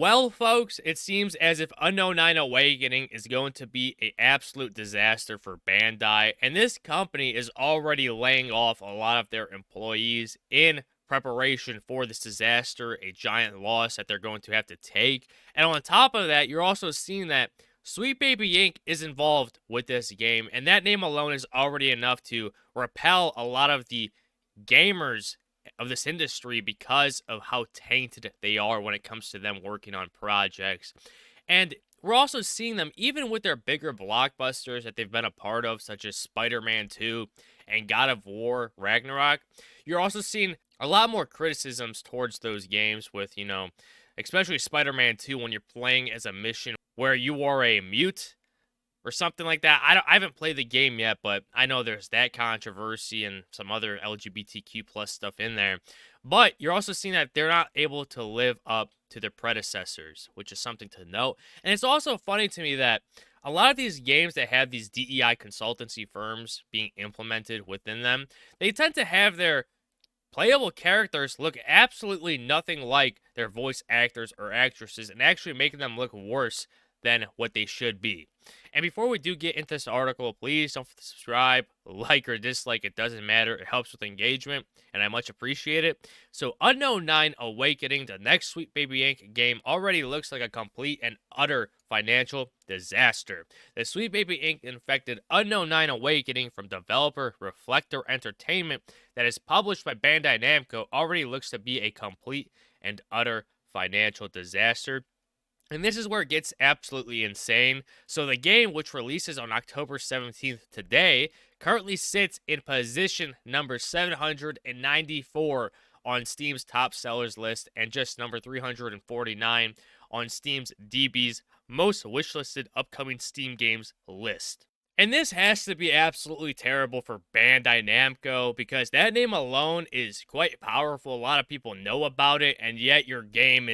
Well, folks, it seems as if Unknown 9 Awakening is going to be an absolute disaster for Bandai, and this company is already laying off a lot of their employees in preparation for this disaster, a giant loss that they're going to have to take. And on top of that, you're also seeing that Sweet Baby Inc. is involved with this game, and that name alone is already enough to repel a lot of the gamers of this industry because of how tainted they are when it comes to them working on projects. And we're also seeing them even with their bigger blockbusters that they've been a part of, such as Spider-Man 2 and God of War Ragnarok. You're also seeing a lot more criticisms towards those games with, especially Spider-Man 2 when you're playing as a mission where you are a mute or something like that. I haven't played the game yet, but I know there's that controversy and some other LGBTQ plus stuff in there. But you're also seeing that they're not able to live up to their predecessors, which is something to note. And it's also funny to me that a lot of these games that have these DEI consultancy firms being implemented within them, they tend to have their playable characters look absolutely nothing like their voice actors or actresses, and actually making them look worse than what they should be. And before we do get into this article, please don't forget to subscribe, like or dislike. It doesn't matter. It helps with engagement, and I much appreciate it. So Unknown 9 Awakening, the next Sweet Baby Inc. game, already looks like a complete and utter financial disaster. The Sweet Baby Inc. infected Unknown 9 Awakening from developer Reflector Entertainment that is published by Bandai Namco already looks to be a complete and utter financial disaster. And this is where it gets absolutely insane. So the game, which releases on October 17th today, currently sits in position number 794 on Steam's top sellers list and just number 349 on Steam's DB's most wishlisted upcoming Steam games list. And this has to be absolutely terrible for Bandai Namco because that name alone is quite powerful. A lot of people know about it, and yet your game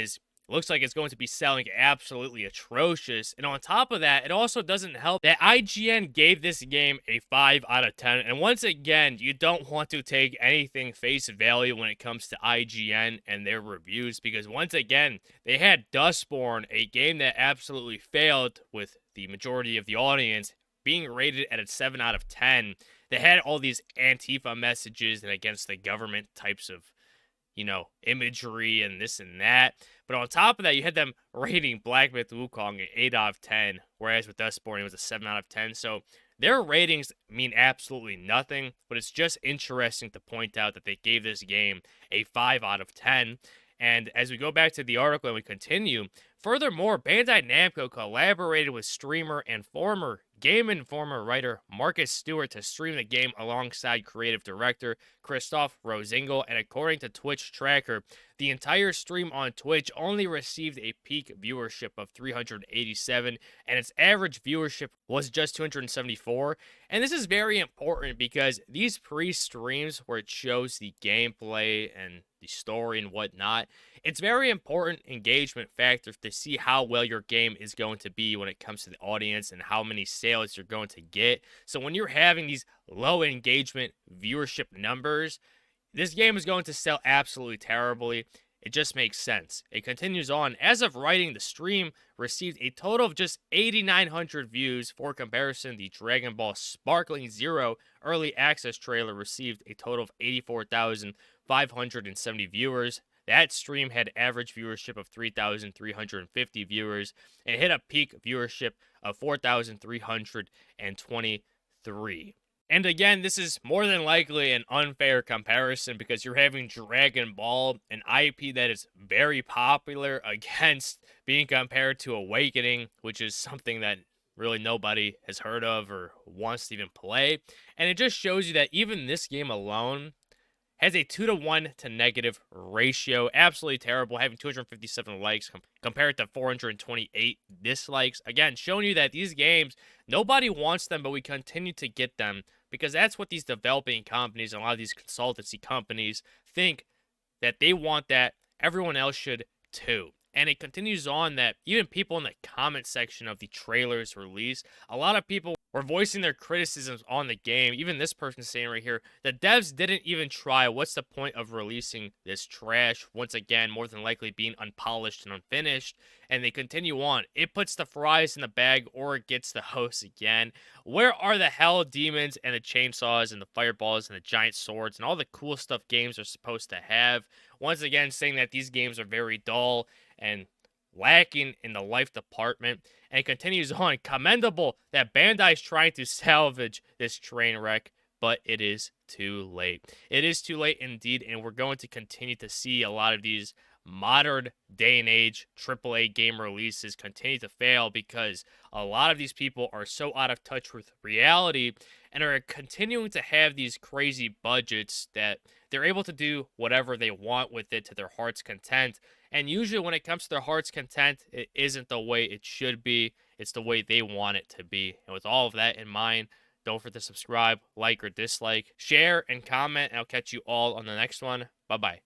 looks like it's going to be selling absolutely atrocious. And on top of that, it also doesn't help that IGN gave this game a 5 out of 10. And once again, you don't want to take anything face value when it comes to IGN and their reviews, because once again, they had Dustborn, a game that absolutely failed with the majority of the audience being rated at a 7 out of 10. They had all these Antifa messages and against the government types of imagery and this and that. But on top of that, you had them rating Black Myth Wukong an 8 out of 10, whereas with Dustborn, it was a 7 out of 10. So their ratings mean absolutely nothing, but it's just interesting to point out that they gave this game a 5 out of 10. And as we go back to the article and we continue, furthermore, Bandai Namco collaborated with streamer and former Game Informer writer Marcus Stewart to stream the game alongside creative director Christoph Rosengel, and according to Twitch Tracker, the entire stream on Twitch only received a peak viewership of 387, and its average viewership was just 274. And this is very important because these pre-streams where it shows the gameplay and the story and whatnot, it's very important engagement factor to see how well your game is going to be when it comes to the audience and how many sales you're going to get. So when you're having these low engagement viewership numbers, this game is going to sell absolutely terribly. It just makes sense. It continues on. As of writing, the stream received a total of just 8,900 views. For comparison, the Dragon Ball Sparkling Zero early access trailer received a total of 84,570 viewers. That stream had average viewership of 3,350 viewers and hit a peak viewership of 4,323. And again, this is more than likely an unfair comparison because you're having Dragon Ball, an IP that is very popular, against being compared to Awakening, which is something that really nobody has heard of or wants to even play. And it just shows you that even this game alone has a 2-to-1 to negative ratio. Absolutely terrible, having 257 likes compared to 428 dislikes. Again, showing you that these games, nobody wants them, but we continue to get them because that's what these developing companies and a lot of these consultancy companies think, that they want that. Everyone else should too. And it continues on that even people in the comment section of the trailer's release, a lot of people were voicing their criticisms on the game. Even this person saying right here, the devs didn't even try. What's the point of releasing this trash? Once again, more than likely being unpolished and unfinished. And they continue on. It puts the fries in the bag or it gets the host again. Where are the hell demons and the chainsaws and the fireballs and the giant swords and all the cool stuff games are supposed to have? Once again, saying that these games are very dull and lacking in the life department. And it continues on. Commendable that Bandai is trying to salvage this train wreck, but it is too late. It is too late indeed, and we're going to continue to see a lot of these modern day and age AAA game releases continue to fail because a lot of these people are so out of touch with reality and are continuing to have these crazy budgets that they're able to do whatever they want with it to their heart's content. And usually, when it comes to their heart's content, it isn't the way it should be. It's the way they want it to be. And with all of that in mind, don't forget to subscribe, like, or dislike, share, and comment. And I'll catch you all on the next one. Bye bye.